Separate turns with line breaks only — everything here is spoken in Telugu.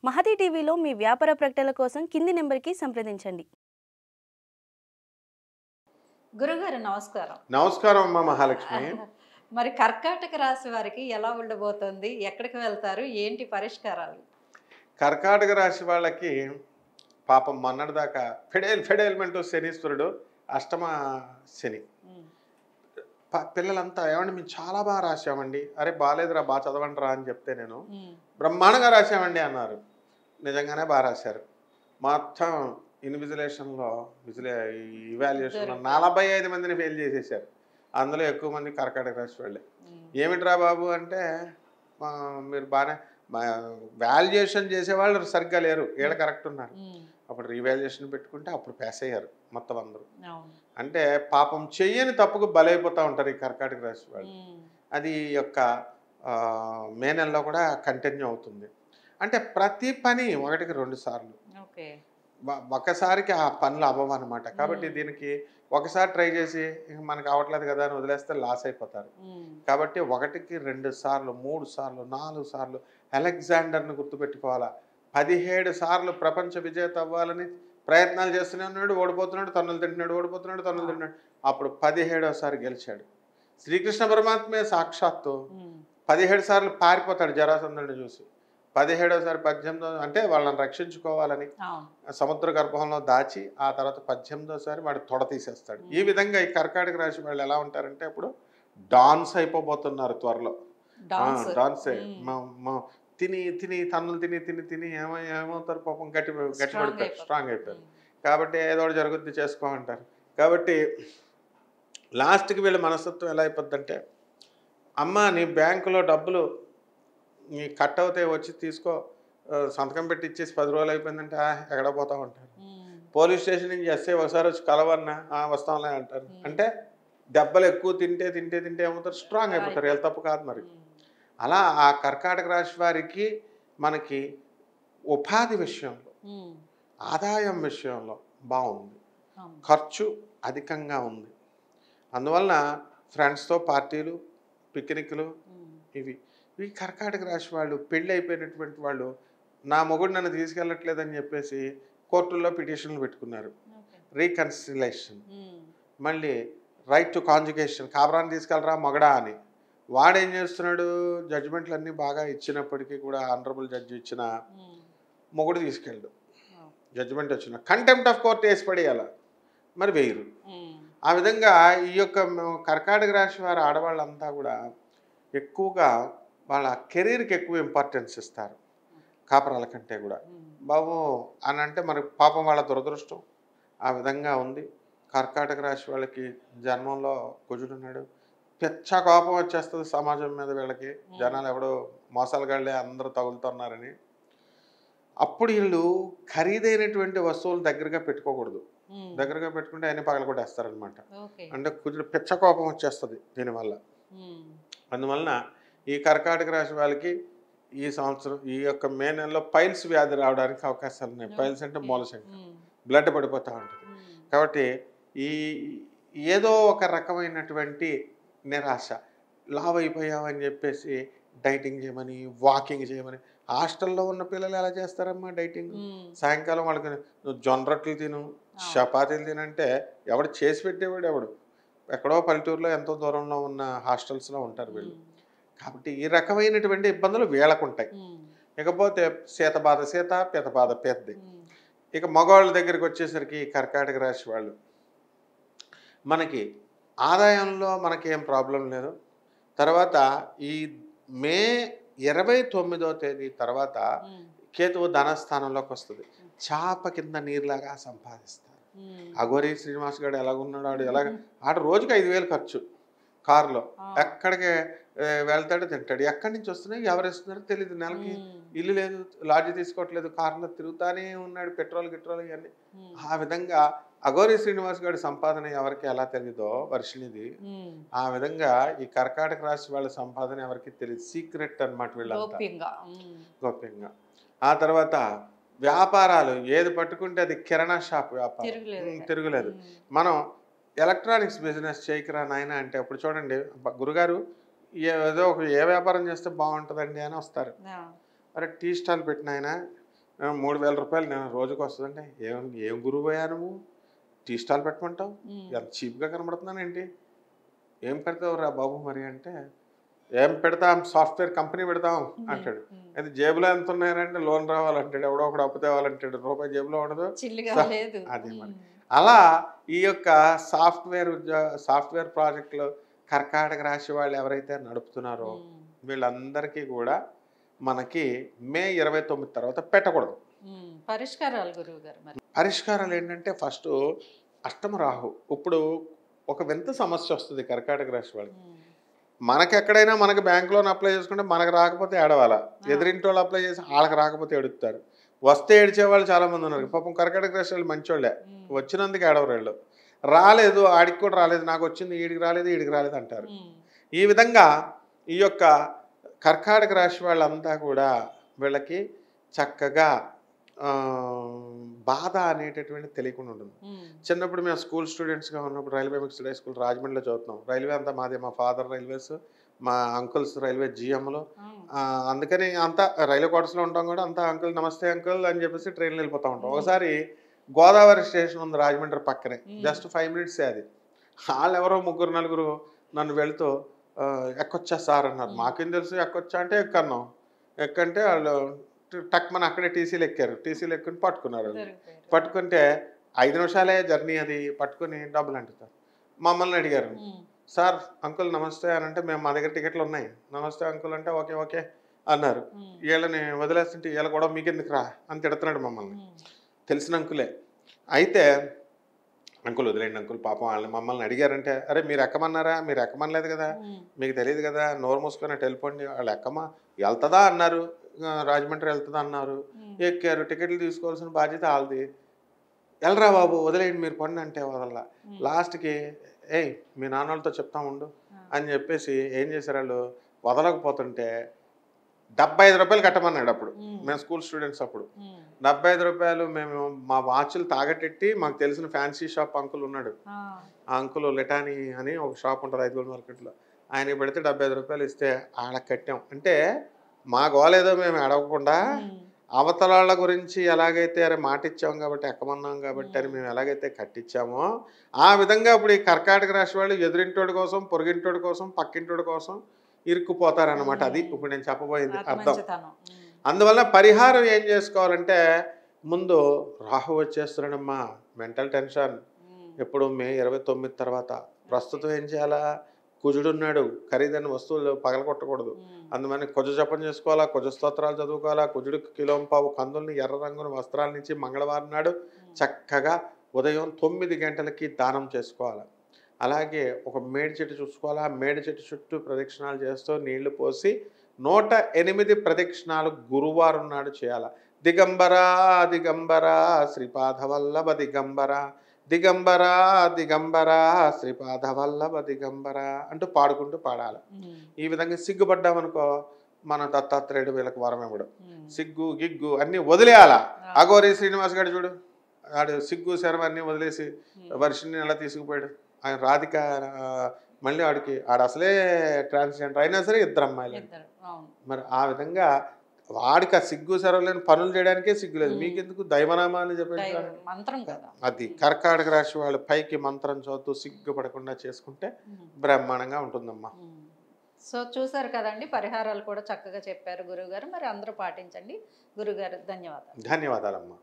మహతి టీవీలో మీ వ్యాపార ప్రకటనల కోసం కింది నెంబర్కి సంప్రదించండి.
గురుగారు నమస్కారం.
నమస్కారం అమ్మా మహాలక్ష్మి.
మరి కర్కాటక రాశి వారికి ఎలా ఉండబోతోంది? ఎక్కడికి వెళ్తారు? ఏంటి పరిష్కారాలు?
కర్కాటక రాశి వాళ్ళకి పాపం మొన్నటిదాకా ఫెడేల్మెంటు శనీశ్వరుడు అష్టమ శని. పిల్లలంతా ఏమండి మేము చాలా బాగా రాసామండి, అరే బాగాలేదురా బాగా చదవండి రా అని చెప్తే నేను బ్రహ్మాండంగా రాసామండి అన్నారు. నిజంగానే బాగా రాశారు. మొత్తం ఇన్విజిలేషన్లో ఇవాల్యుయేషన్లో 45 మందిని ఫెయిల్ చేసేసారు. అందులో ఎక్కువ మంది కర్కాటక రాశి వాళ్ళే. ఏమిట్రా బాబు అంటే మీరు బాగానే వాల్యుయేషన్ చేసేవాళ్ళు సరిగ్గా లేరు, వీళ్ళు కరెక్ట్ ఉన్నారు. అప్పుడు రీవాల్యుయేషన్ పెట్టుకుంటే అప్పుడు పాస్ అయ్యారు మొత్తం అందరూ. అంటే పాపం చెయ్యని తప్పుకు బలైపోతూ ఉంటారు ఈ కర్కాటక రాశి వాళ్ళు. అది యొక్క మే నెలలో కూడా కంటిన్యూ అవుతుంది. అంటే ప్రతి పని 1-2 సార్లు, ఒకసారికి ఆ పనులు అవ్వవు అనమాట. కాబట్టి దీనికి ఒకసారి ట్రై చేసి మనకు అవ్వట్లేదు కదా అని వదిలేస్తే లాస్ అయిపోతారు. కాబట్టి 1-2 సార్లు, 3 సార్లు, 4 సార్లు అలెగ్జాండర్ని గుర్తుపెట్టుకోవాలా. 17 సార్లు ప్రపంచ విజేత అవ్వాలని ప్రయత్నాలు చేస్తూనే ఉన్నాడు, ఓడిపోతున్నాడు, తన్నులు తింటున్నాడు, ఓడిపోతున్నాడు, తన్నులు తింటున్నాడు. అప్పుడు 17వ సారి గెలిచాడు. శ్రీకృష్ణ పరమాత్మే సాక్షాత్తు 17 సార్లు పారిపోతాడు జరాసంధుడిని చూసి. 17వ సారి 18వ అంటే వాళ్ళని రక్షించుకోవాలని సముద్ర గర్భంలో దాచి ఆ తర్వాత 18వ సారి వాడు తొడ తీసేస్తాడు. ఈ విధంగా ఈ కర్కాటక రాశి వాళ్ళు ఎలా ఉంటారంటే ఇప్పుడు డాన్స్ అయిపోబోతున్నారు త్వరలో. డాన్సే తిని తిని తన్నులు తిని తిని తిని ఏమవుతారు పాపం, గట్టిపడిపోయారు, స్ట్రాంగ్ అయిపోయారు. కాబట్టి ఏదో ఒకటి జరుగుద్ది చేసుకోమంటారు. కాబట్టి లాస్ట్కి వీళ్ళ మనస్తత్వం ఎలా అయిపోద్దంటే, అమ్మ నీ బ్యాంకులో డబ్బులు నీ కట్ అవుతాయి వచ్చి తీసుకో, సంతకం పెట్టి ఇచ్చేసి 10 రోజులు అయిపోయిందంటే ఎక్కడ పోతా ఉంటారు. పోలీస్ స్టేషన్ నుంచి ఎస్ఐ ఒకసారి వచ్చి కలవన్నా వస్తాంలే అంటారు. అంటే దెబ్బలు ఎక్కువ తింటే తింటే తింటే ఏమవుతారు, స్ట్రాంగ్ అయిపోతారు. వీళ్ళ తప్పు కాదు మరి. అలా ఆ కర్కాటక రాశి వారికి మనకి ఉపాధి విషయంలో, ఆదాయం విషయంలో బాగుంది, ఖర్చు అధికంగా ఉంది. అందువలన ఫ్రెండ్స్తో పార్టీలు, పిక్నిక్లు ఇవి కర్కాటక రాశి వాళ్ళు పెళ్ళి అయిపోయినటువంటి వాళ్ళు నా మొగుడు నన్ను తీసుకెళ్ళట్లేదని చెప్పేసి కోర్టుల్లో పిటిషన్లు పెట్టుకున్నారు. రీకన్సిలేషన్, మళ్ళీ రైట్ టు కాంజుగేషన్, కాబరాన్ని తీసుకెళ్ళరా మొగడా అని. వాడేం చేస్తున్నాడు, జడ్జిమెంట్లు అన్నీ బాగా ఇచ్చినప్పటికీ కూడా ఆనరబుల్ జడ్జి ఇచ్చిన మొగుడు తీసుకెళ్ళడు. జడ్జిమెంట్ వచ్చిన కంటెంప్ట్ ఆఫ్ కోర్ట్ వేసి పడేయాల, మరి వేయరు. ఆ విధంగా ఈ యొక్క కర్కాటక రాశి వారి ఆడవాళ్ళంతా కూడా ఎక్కువగా వాళ్ళ కెరీర్కి ఎక్కువ ఇంపార్టెన్స్ ఇస్తారు కాపురాల కంటే కూడా. బాబు అని అంటే మరి పాపం వాళ్ళ దురదృష్టం ఆ విధంగా ఉంది. కర్కాటక రాశి వాళ్ళకి జన్మంలో కుజుడున్నాడు. పెచ్చ కోపం వచ్చేస్తుంది సమాజం మీద వీళ్ళకి. జనాలు ఎవడో మోసాలుగాళ్ళే అందరూ తగులుతున్నారని. అప్పుడు వీళ్ళు ఖరీదైనటువంటి వస్తువులు దగ్గరగా పెట్టుకోకూడదు. దగ్గరగా పెట్టుకుంటే అన్ని పగలగొట్టేస్తారనమాట. అంటే కుజుడు పెచ్చ కోపం వచ్చేస్తుంది దీనివల్ల. అందువలన ఈ కర్కాటక రాశి వాళ్ళకి ఈ సంవత్సరం ఈ యొక్క మే నెలలో పైల్స్ వ్యాధి రావడానికి అవకాశాలు ఉన్నాయి. పైల్స్ అంటే మూలశంక, బ్లడ్ పడిపోతూ ఉంటుంది. కాబట్టి ఈ ఏదో ఒక రకమైనటువంటి నిరాశ, లావ్ అయిపోయామని చెప్పేసి డైటింగ్ చేయమని, వాకింగ్ చేయమని. హాస్టల్లో ఉన్న పిల్లలు ఎలా చేస్తారమ్మా డైటింగ్? సాయంకాలం వాళ్ళకి నువ్వు జొన్న రొట్టెలు తిను, చపాతీలు తినంటే ఎవడు చేసి పెట్టేవాడు ఎవడు? ఎక్కడో పల్లెటూరులో ఎంతో దూరంలో ఉన్న హాస్టల్స్లో ఉంటారు వీళ్ళు. కాబట్టి ఈ రకమైనటువంటి ఇబ్బందులు వీళ్ళకు ఉంటాయి. ఇకపోతే శీత బాధ శీత, పీత బాధ పీతది. ఇక మగవాళ్ళ దగ్గరికి వచ్చేసరికి కర్కాటక రాశి వాళ్ళు మనకి ఆదాయంలో మనకేం ప్రాబ్లం లేదు. తర్వాత ఈ మే 29వ తేదీ తర్వాత కేతువు ధనస్థానంలోకి వస్తుంది. చాప కింద నీరులాగా సంపాదిస్తారు. అఘోరి శ్రీనివాస్ గారు ఎలాగున్నాడు, ఆడు రోజుకి 5,000 ఖర్చు కారులో. ఎక్కడికి వెళ్తాడో తింటాడు. ఎక్కడి నుంచి వస్తున్నాయి, ఎవరు ఇస్తున్నారో తెలియదు. నెలకి ఇల్లు లేదు, లాడ్జి తీసుకోవట్లేదు, కారులో తిరుగుతానే ఉన్నాడు, పెట్రోల్ ఇవన్నీ. ఆ విధంగా అఘోరి శ్రీనివాస్ గారి సంపాదన ఎవరికి ఎలా తెలియదో వర్షినిది, ఆ విధంగా ఈ కర్కాటక రాశి వాళ్ళ సంపాదన ఎవరికి తెలియదు. సీక్రెట్ అనమాట వీళ్ళంతా, గోప్యంగా. ఆ తర్వాత వ్యాపారాలు ఏది పట్టుకుంటే అది కిరాణా షాప్ వ్యాపారం, తిరుగులేదు. మనం ఎలక్ట్రానిక్స్ బిజినెస్ చేయకరా నాయన అంటే అప్పుడు చూడండి గురుగారు ఏదో ఒక ఏ వ్యాపారం చేస్తే బాగుంటుందండి అని వస్తారు. అరే టీ స్టాల్ పెట్టిన ఆయన 3,000 రూపాయలు నేను రోజుకి వస్తుందంటే ఏం గురువు అయ్యా నువ్వు, టీ స్టాల్ పెట్టమంటావు, ఎంత చీప్గా కనబడుతున్నాను ఏంటి, ఏం పెడతావు రా బాబు మరి అంటే, ఏం పెడతాం సాఫ్ట్వేర్ కంపెనీ పెడతాం అంటాడు. అయితే జేబులో ఎంత ఉన్నాయంటే లోన్ రావాలంటాడు, ఎవడో ఒకడు అప్పు తేవాలంటాడు, రూపాయి జేబులో ఉండదు. అదే మరి అలా ఈ యొక్క సాఫ్ట్వేర్ ప్రాజెక్టులు కర్కాటక రాశి వాళ్ళు ఎవరైతే నడుపుతున్నారో వీళ్ళందరికీ కూడా మనకి మే 29 తర్వాత పెట్టకూడదు.
పరిష్కారాలు గురువు గారు మరి
పరిష్కారాలు ఏంటంటే ఫస్ట్ అష్టమ రాహు. ఇప్పుడు ఒక వింత సమస్య వస్తుంది కర్కాటక రాశి వాళ్ళకి. మనకి ఎక్కడైనా మనకి బ్యాంక్ లోన్ అప్లై చేసుకుంటే మనకు రాకపోతే ఏడవాలా, ఎదురింటి వాళ్ళు అప్లై చేసి వాళ్ళకి రాకపోతే ఏడుస్తారు, వస్తే ఏడిచే వాళ్ళు చాలా మంది ఉన్నారు. పాపం కర్కాటక రాశి వాళ్ళు మంచోళ్ళే, వచ్చినందుకు ఏడవరు వీళ్ళు. రాలేదు ఆడికి కూడా రాలేదు, నాకు వచ్చింది ఈడికి రాలేదు ఈడికి రాలేదు అంటారు. ఈ విధంగా ఈ యొక్క కర్కాటక రాశి వాళ్ళంతా కూడా వీళ్ళకి చక్కగా బాధ అనేటటువంటి తెలియకుండా ఉంటుంది. చిన్నప్పుడు మేము స్కూల్ స్టూడెంట్స్గా ఉన్నప్పుడు రైల్వే మిక్స్డ్ హై స్కూల్ రాజమండ్రిలో చదువుతున్నాం. రైల్వే అంతా మాది, మా ఫాదర్ రైల్వేస్, మా అంకుల్స్ రైల్వే జిఎంలో. అందుకని అంతా రైల్వే క్వార్టర్స్లో ఉంటాం కూడా, అంతా అంకుల్ నమస్తే అంకుల్ అని చెప్పేసి ట్రైన్లో వెళ్ళిపోతూ ఉంటాం. ఒకసారి గోదావరి స్టేషన్ ఉంది రాజమండ్రి పక్కనే, జస్ట్ 5 minutes అది. వాళ్ళు ఎవరో 3-4 నన్ను వెళుతూ ఎక్కొచ్చా సార్ అన్నారు. మాకేం తెలుసు ఎక్కొచ్చా అంటే ఎక్కన్నాం. ఎక్కంటే వాళ్ళు టక్మని అక్కడే టీసీలు ఎక్కారు. టీసీలు ఎక్కుని పట్టుకున్నారు. పట్టుకుంటే 5 నిమిషాలే జర్నీ, అది పట్టుకుని డబ్బులు అంటుతారు. మమ్మల్ని అడిగారు, సార్ అంకుల్ నమస్తే అని అంటే, మేము మా దగ్గర టికెట్లు ఉన్నాయి, నమస్తే అంకుల్ అంటే ఓకే ఓకే అన్నారు. వీళ్ళని వదిలేస్తుంటే వీళ్ళ కూడా మీకెందుకు రా అని తిడుతున్నాడు మమ్మల్ని. తెలిసిన అంకులే. అయితే అంకుల్ వదిలేండి అంకుల్, పాపం వాళ్ళని మమ్మల్ని అడిగారంటే, అరే మీరు ఎక్కమన్నారా, మీరు ఎక్కమనలేదు కదా, మీకు తెలియదు కదా, నోరు మూసుకొని అటు వెళ్ళిపోండి. వాళ్ళు ఎక్కమా వెళ్తుందా అన్నారు, రాజమండ్రి వెళ్తుందా అన్నారు, ఎక్కారు. టికెట్లు తీసుకోవాల్సిన బాధ్యత వాళ్ళది. వెళ్ళరా బాబు వదిలేయండి మీరు పండి అంటే వదల. లాస్ట్కి ఏయ్ మీ నాన్న వాళ్ళతో చెప్తా ఉండు అని చెప్పేసి ఏం చేశారు వాళ్ళు, వదలకపోతుంటే 75 రూపాయలు కట్టమన్నాడు. అప్పుడు మేము స్కూల్ స్టూడెంట్స్. అప్పుడు 75 రూపాయలు మేము మా వాచ్లు తాగటెట్టి, మాకు తెలిసిన ఫ్యాన్సీ షాప్ అంకుల్ ఉన్నాడు, ఆ అంకుల్ లెటానీ అని ఒక షాప్ ఉంటుంది ఐదుగోల్ మార్కెట్లో, ఆయనకి పెడితే 75 రూపాయలు ఇస్తే ఆడకి కట్టాం. అంటే మా గోలేదో మేము అడగకుండా అవతలాళ్ళ గురించి ఎలాగైతే అరే మాట ఇచ్చాం కాబట్టి ఎక్కమన్నాం కాబట్టి అని మేము ఎలాగైతే కట్టించామో, ఆ విధంగా ఇప్పుడు ఈ కర్కాటక రాశి వాళ్ళు ఎదురింటోడి కోసం, పొరుగింటోడి కోసం, పక్కింటోడి కోసం ఇరుక్కుపోతారనమాట. అది ఇప్పుడు నేను చెప్పబోయేది అర్థం. అందువల్ల పరిహారం ఏం చేసుకోవాలంటే, ముందు రాహు వచ్చేస్తున్నాడమ్మా, మెంటల్ టెన్షన్. ఎప్పుడు మే 29 తర్వాత. ప్రస్తుతం ఏం చేయాలా, కుజుడున్నాడు, ఖరీదైన వస్తువులు పగలగొట్టకూడదు. అందువల్ల కుజ జపం చేసుకోవాలా, కుజ స్తోత్రాలు చదువుకోవాలా, కుజుడికి కిలోంపావు కందుల్ని ఎర్ర రంగున వస్త్రాల నుంచి మంగళవారం నాడు చక్కగా ఉదయం 9 గంటలకి దానం చేసుకోవాలి. అలాగే ఒక మేడి చెట్టు చూసుకోవాలా, మేడి చెట్టు చుట్టూ ప్రదక్షిణాలు చేస్తూ నీళ్లు పోసి 108 ప్రదక్షిణాలు గురువారం నాడు చేయాలి. దిగంబరా దిగంబరా శ్రీపాదవల్లభ దిగంబరా, దిగంబరా దిగంబరా శ్రీపాదవల్లభ దిగంబరా అంటూ పాడుకుంటూ పాడాలి. ఈ విధంగా సిగ్గుపడ్డామనుకో, మన దత్తాత్రేయుడు వీళ్ళకి వరం ఇవ్వడు. సిగ్గు గిగ్గు అన్నీ వదిలేయాల. అఘోరి శ్రీనివాస్ గారు చూడు, ఆడు సిగ్గు శరం అన్నీ వదిలేసి వర్షిని ఎలా తీసుకుపోయాడు. ఆయన రాధిక మళ్ళీ ఆడ అసలే ట్రాన్స్జెండర్ అయినా సరే 2 అమ్మాయిలు. మరి ఆ విధంగా వాడికి ఆ సిగ్గు శరం లేని పనులు చేయడానికే సిగ్గు లేదు, మీకెందుకు దైవనామాన్ని చెప్పండి. అది కర్కాటక రాశి వాళ్ళు పైకి మంత్రం చదువుతూ సిగ్గుపడకుండా చేసుకుంటే బ్రహ్మాండంగా ఉంటుందమ్మా.
సో చూసారు కదండి, పరిహారాలు కూడా చక్కగా చెప్పారు గురువుగారు. మరి అందరూ పాటించండి. గురుగారు ధన్యవాదాలు.
ధన్యవాదాలమ్మా.